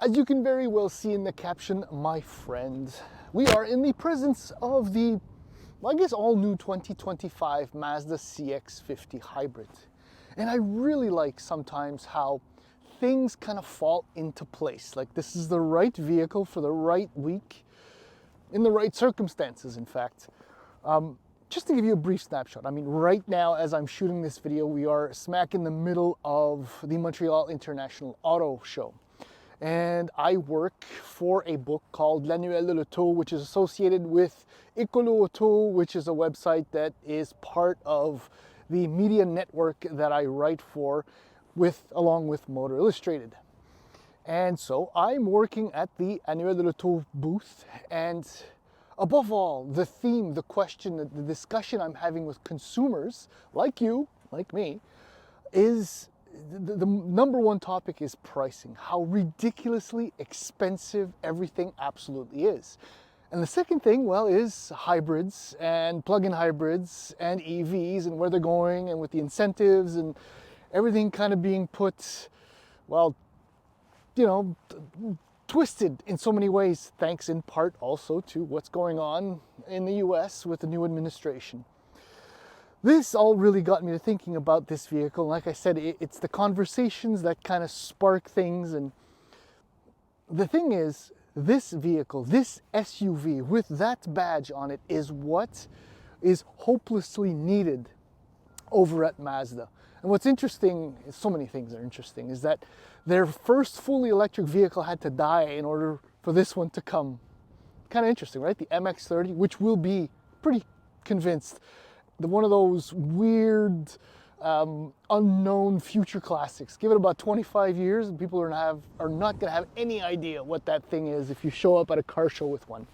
As you can very well see in the caption, my friend, we are in the presence of the, I guess, all-new 2025 Mazda CX-50 hybrid. And I really like sometimes how things kind of fall into place. Like, this is the right vehicle for the right week, in the right circumstances, in fact. Just to give you a brief snapshot, I mean, right now, as I'm shooting this video, we are smack in the middle of the Montreal International Auto Show. And I work for a book called L'Annuel de l'Auto, which is associated with Écolo Auto, which is a website that is part of the media network that I write for, along with Motor Illustrated. And so I'm working at the Annuel de l'Auto booth, and above all, the theme, the question, the discussion I'm having with consumers like you, like me, is the number one topic is pricing, how ridiculously expensive everything absolutely is. And the second thing, well, is hybrids and plug-in hybrids and EVs and where they're going, and with the incentives and everything kind of being put, well, you know, twisted in so many ways, thanks in part also to what's going on in the US with the new administration. This all really got me to thinking about this vehicle. Like I said, it's the conversations that kind of spark things. And the thing is, this vehicle, this SUV with that badge on it, is what is hopelessly needed over at Mazda. And what's interesting, so many things are interesting, is that their first fully electric vehicle had to die in order for this one to come. Kind of interesting, right? The MX-30, which will be, pretty convinced, one of those weird, unknown future classics. Give it about 25 years and people are not going to have any idea what that thing is if you show up at a car show with one.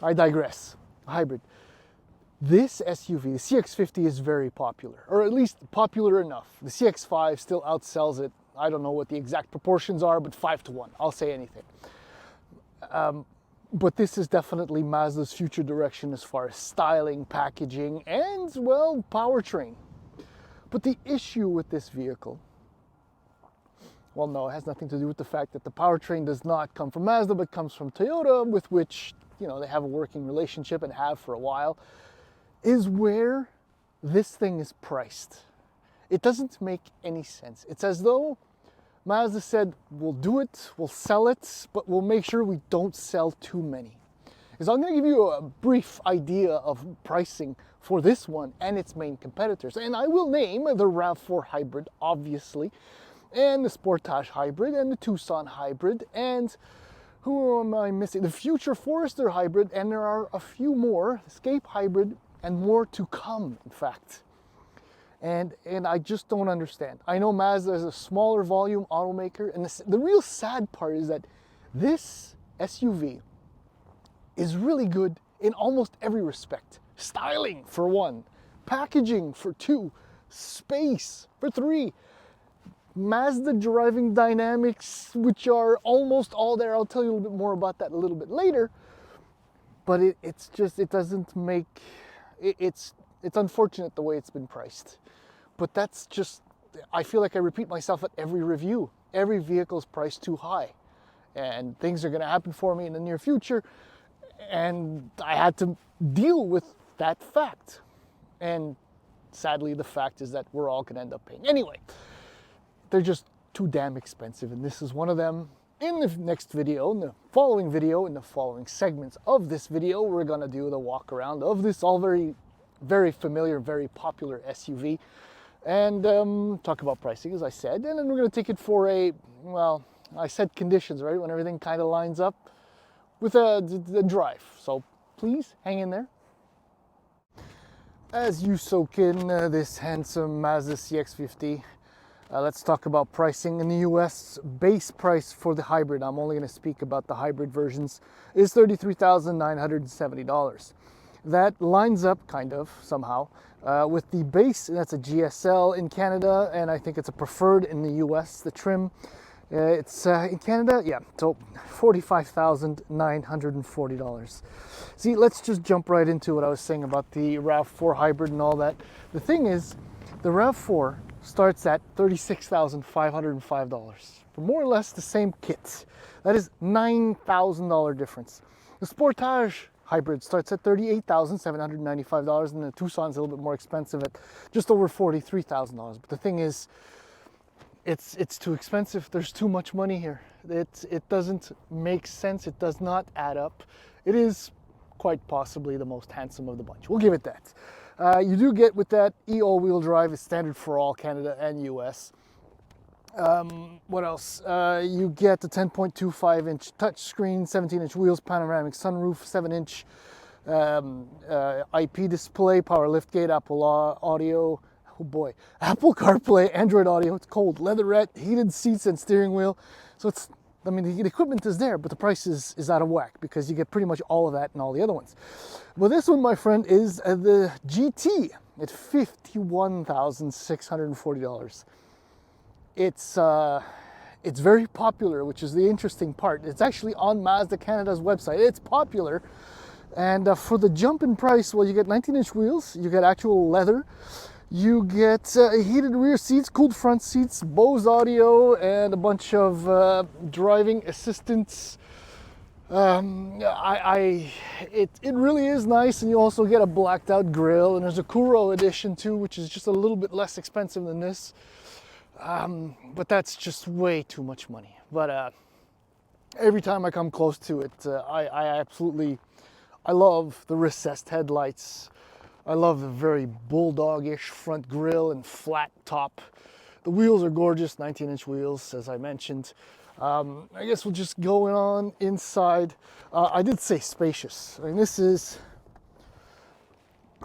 I digress. Hybrid. This SUV, the CX-50, is very popular, or at least popular enough. The CX-5 still outsells it. I don't know what the exact proportions are, but 5-1. I'll say anything. But this is definitely Mazda's future direction as far as styling, packaging, and, well, powertrain. But the issue with this vehicle, well, no, it has nothing to do with the fact that the powertrain does not come from Mazda, but comes from Toyota, with which, you know, they have a working relationship and have for a while, is where this thing is priced. It doesn't make any sense. It's as though Mazda said, we'll do it, we'll sell it, but we'll make sure we don't sell too many. So I'm going to give you a brief idea of pricing for this one and its main competitors. And I will name the RAV4 hybrid, obviously, and the Sportage hybrid, and the Tucson hybrid, and who am I missing? The Future Forester hybrid, and there are a few more, Escape hybrid, and more to come, in fact. And I just don't understand. I know Mazda is a smaller volume automaker, and the real sad part is that this SUV is really good in almost every respect. Styling, for one. Packaging, for two. Space, for three. Mazda driving dynamics, which are almost all there. I'll tell you a little bit more about that a little bit later. But it's just, it doesn't make, it's unfortunate the way it's been priced. But that's just, I feel like I repeat myself at every review. Every vehicle is priced too high. And things are going to happen for me in the near future. And I had to deal with that fact. And sadly, the fact is that we're all going to end up paying. Anyway, they're just too damn expensive. And this is one of them. In the next video, in the following segments of this video, we're going to do the walk around of this all very, very familiar, very popular SUV. And talk about pricing, as I said. And then we're going to take it for a, well, I said conditions, right? When everything kind of lines up with the drive. So please hang in there. As you soak in this handsome Mazda CX-50, let's talk about pricing. In the US, base price for the hybrid, I'm only going to speak about the hybrid versions, is $33,970. That lines up, kind of, somehow, with the base. That's a GSL in Canada, and I think it's a preferred in the US, the trim. It's in Canada, yeah, so $45,940. See, let's just jump right into what I was saying about the RAV4 hybrid and all that. The thing is, the RAV4 starts at $36,505 for more or less the same kit. That is $9,000 difference. The Sportage hybrid starts at $38,795, and the Tucson's a little bit more expensive at just over $43,000. But the thing is, it's too expensive. There's too much money here. It doesn't make sense. It does not add up. It is quite possibly the most handsome of the bunch. We'll give it that. You do get with that all-wheel drive is standard for all Canada and US. What else? You get the 10.25-inch touchscreen, 17-inch wheels, panoramic sunroof, 7-inch IP display, power liftgate, Apple Audio. Oh boy, Apple CarPlay, Android Audio. It's cold, leatherette, heated seats and steering wheel. So it's, I mean, the equipment is there, but the price is out of whack because you get pretty much all of that and all the other ones. Well, this one, my friend, is the GT at $51,640. It's very popular, which is the interesting part. It's actually on Mazda Canada's website. It's popular, and for the jump in price, well, you get 19-inch wheels, you get actual leather, you get heated rear seats, cooled front seats, Bose audio, and a bunch of driving assistance. It really is nice, and you also get a blacked out grille, and there's a Kuro edition too, which is just a little bit less expensive than this. But that's just way too much money. But every time I come close to it, I love the recessed headlights. I love the very bulldog-ish front grille and flat top. The wheels are gorgeous, 19-inch wheels, as I mentioned. I guess we'll just go on inside. I did say spacious. I mean, this is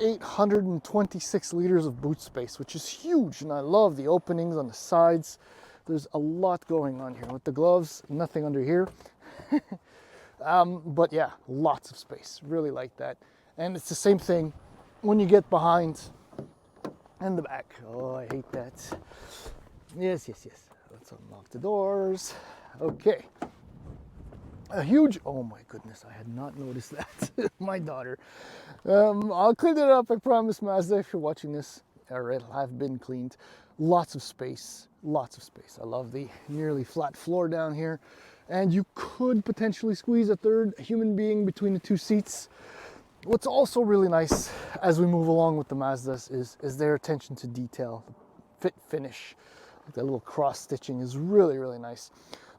826 liters of boot space, which is huge, and I love the openings on the sides. There's a lot going on here. With the gloves, nothing under here. But yeah, lots of space. Really like that. And it's the same thing when you get behind and the back. Oh, I hate that. Yes. Let's unlock the doors. Okay. A huge, oh my goodness, I had not noticed that. My daughter. I'll clean it up, I promise, Mazda, if you're watching this. Or it'll have been cleaned. Lots of space, lots of space. I love the nearly flat floor down here. And you could potentially squeeze a third human being between the two seats. What's also really nice as we move along with the Mazdas is their attention to detail. The fit finish, like that little cross stitching is really, really nice.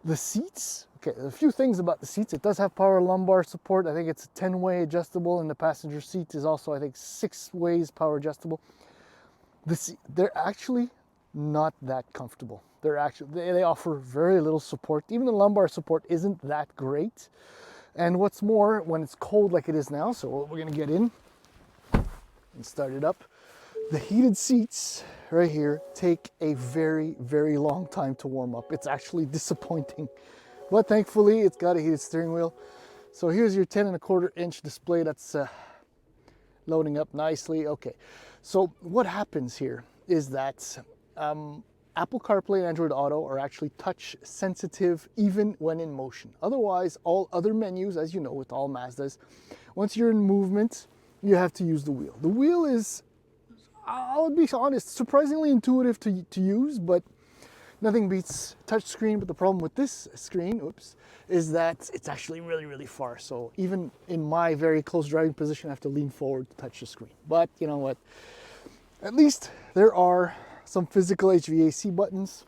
The seats, okay, there's a few things about the seats. It does have power lumbar support. I think it's a 10-way adjustable, and the passenger seat is also, I think, 6 ways power adjustable. They're actually not that comfortable. They offer very little support. Even the lumbar support isn't that great. And what's more, when it's cold like it is now, so we're gonna get in and start it up. The heated seats right here take a very, very long time to warm up. It's actually disappointing, but thankfully it's got a heated steering wheel. So here's your 10.25-inch display that's loading up nicely. Okay, so what happens here is that Apple CarPlay and Android Auto are actually touch sensitive even when in motion. Otherwise, all other menus, as you know with all Mazdas, once you're in movement, you have to use the wheel. The wheel is, I'll be honest, surprisingly intuitive to use, but nothing beats touch screen. But the problem with this screen, is that it's actually really, really far. So even in my very close driving position, I have to lean forward to touch the screen. But you know what? At least there are some physical HVAC buttons.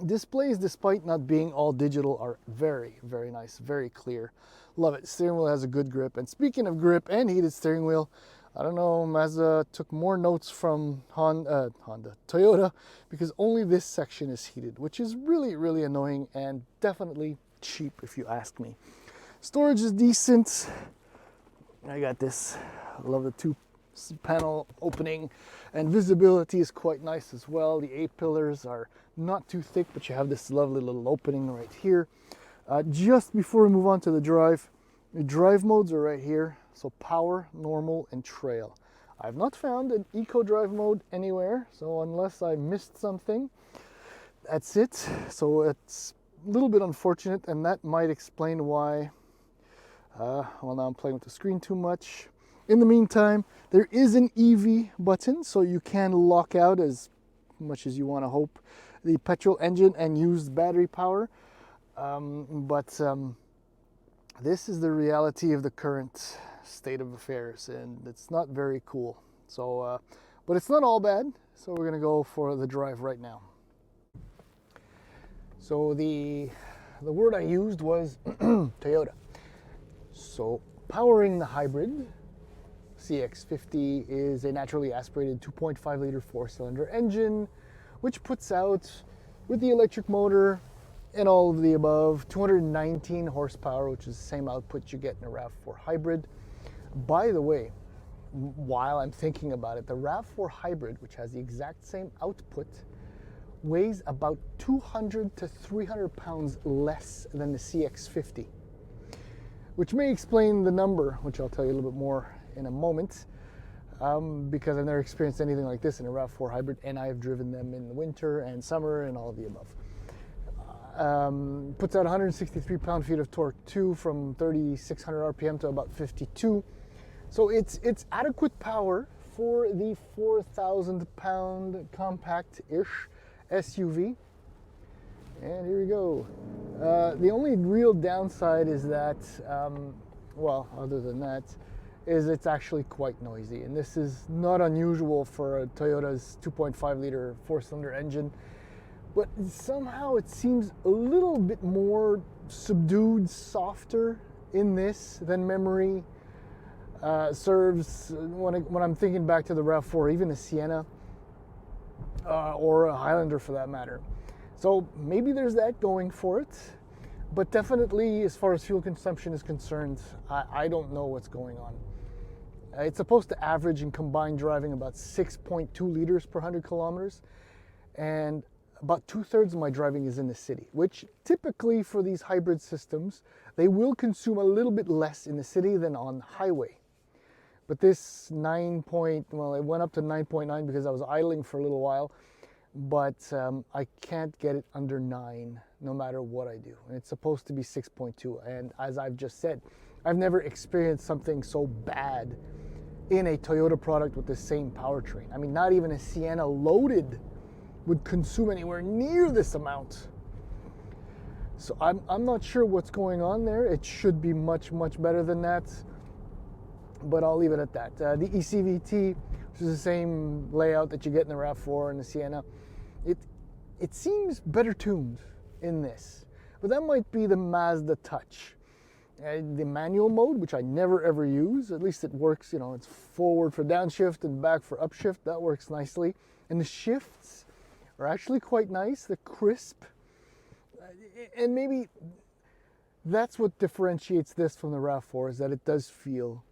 Displays, despite not being all digital, are very, very nice, very clear. Love it. Steering wheel has a good grip. And speaking of grip and heated steering wheel, I don't know, Mazda took more notes from Toyota, because only this section is heated, which is really, really annoying and definitely cheap if you ask me. Storage is decent. I got this. I love the 2-panel opening, and visibility is quite nice as well. The A-pillars are not too thick, but you have this lovely little opening right here. Just before we move on to the drive modes are right here. So power, normal, and trail. I've not found an eco drive mode anywhere, so unless I missed something, that's it. So it's a little bit unfortunate, and that might explain why, well, now I'm playing with the screen too much. In the meantime, there is an EV button, so you can lock out as much as you want to hope, the petrol engine and used battery power. But this is the reality of the current state of affairs, and it's not very cool. So, but it's not all bad. So we're gonna go for the drive right now. So the word I used was Toyota. So powering the hybrid CX-50 is a naturally aspirated 2.5 liter 4-cylinder engine, which puts out, with the electric motor and all of the above, 219 horsepower, which is the same output you get in a RAV4 hybrid. By the way, while I'm thinking about it, the RAV4 hybrid, which has the exact same output, weighs about 200 to 300 pounds less than the CX-50, which may explain the number, which I'll tell you a little bit more in a moment, because I've never experienced anything like this in a RAV4 hybrid, and I've driven them in the winter and summer and all of the above. Puts out 163 pound-feet of torque too, from 3,600 RPM to about 52. So it's adequate power for the 4,000 pound compact-ish SUV. And here we go. The only real downside is that, well, other than that, is it's actually quite noisy. And this is not unusual for a Toyota's 2.5 liter 4-cylinder engine. But somehow it seems a little bit more subdued, softer in this than memory serves when I'm thinking back to the RAV4, even a Sienna or a Highlander for that matter. So maybe there's that going for it, but definitely as far as fuel consumption is concerned, I don't know what's going on. It's supposed to average in combined driving about 6.2 liters per 100 kilometers, and about 2/3 of my driving is in the city, which typically for these hybrid systems, they will consume a little bit less in the city than on the highway. But this well, it went up to 9.9 because I was idling for a little while, but I can't get it under 9 no matter what I do. And it's supposed to be 6.2. And as I've just said, I've never experienced something so bad in a Toyota product with the same powertrain. I mean, not even a Sienna loaded would consume anywhere near this amount. So I'm not sure what's going on there. It should be much, much better than that, but I'll leave it at that. The ECVT, which is the same layout that you get in the RAV4 and the Sienna, it seems better tuned in this, but that might be the Mazda touch. The manual mode, which I never ever use, at least it works, you know, it's forward for downshift and back for upshift. That works nicely. And the shifts are actually quite nice, the crisp. And maybe that's what differentiates this from the RAV4, is that it does feel,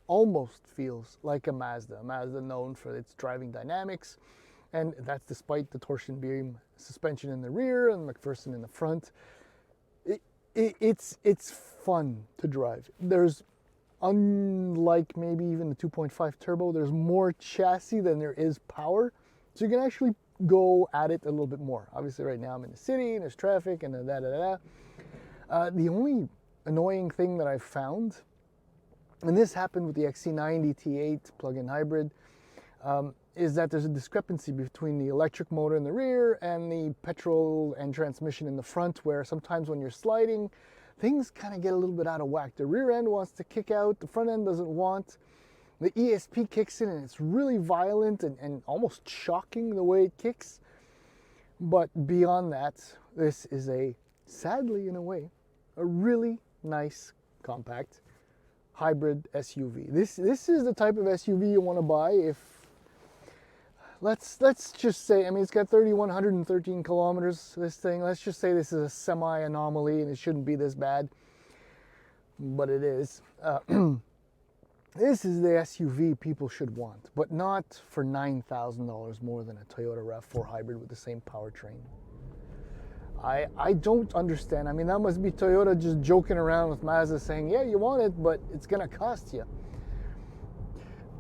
almost feels like a Mazda. A Mazda known for its driving dynamics, and that's despite the torsion beam suspension in the rear and McPherson in the front. It's fun to drive. There's, unlike maybe even the 2.5 turbo, there's more chassis than there is power, so you can actually go at it a little bit more. Obviously right now I'm in the city and there's traffic and the only annoying thing that I've found, and this happened with the XC90 T8 plug-in hybrid, is that there's a discrepancy between the electric motor in the rear and the petrol and transmission in the front, where sometimes when you're sliding, things kind of get a little bit out of whack. The rear end wants to kick out, the front end doesn't want. The ESP kicks in and it's really violent and almost shocking the way it kicks. But beyond that, this is sadly in a way, a really nice compact hybrid SUV. This is the type of SUV you want to buy if, let's just say, I mean, it's got 3,113 kilometers, this thing. Let's just say this is a semi-anomaly and it shouldn't be this bad, but it is. This is the SUV people should want, but not for $9,000 more than a Toyota RAV4 hybrid with the same powertrain. I don't understand. I mean, that must be Toyota just joking around with Mazda saying, yeah, you want it, but it's gonna cost you.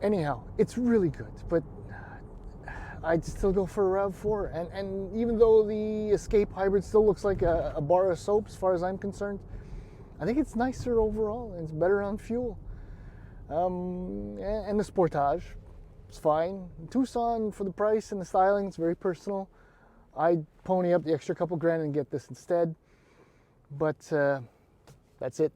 Anyhow, it's really good, but I'd still go for a RAV4. And even though the Escape hybrid still looks like a bar of soap as far as I'm concerned, I think it's nicer overall and it's better on fuel. And the Sportage, It's fine. Tucson, for the price and the styling, it's very personal. I'd pony up the extra couple grand and get this instead. But that's it.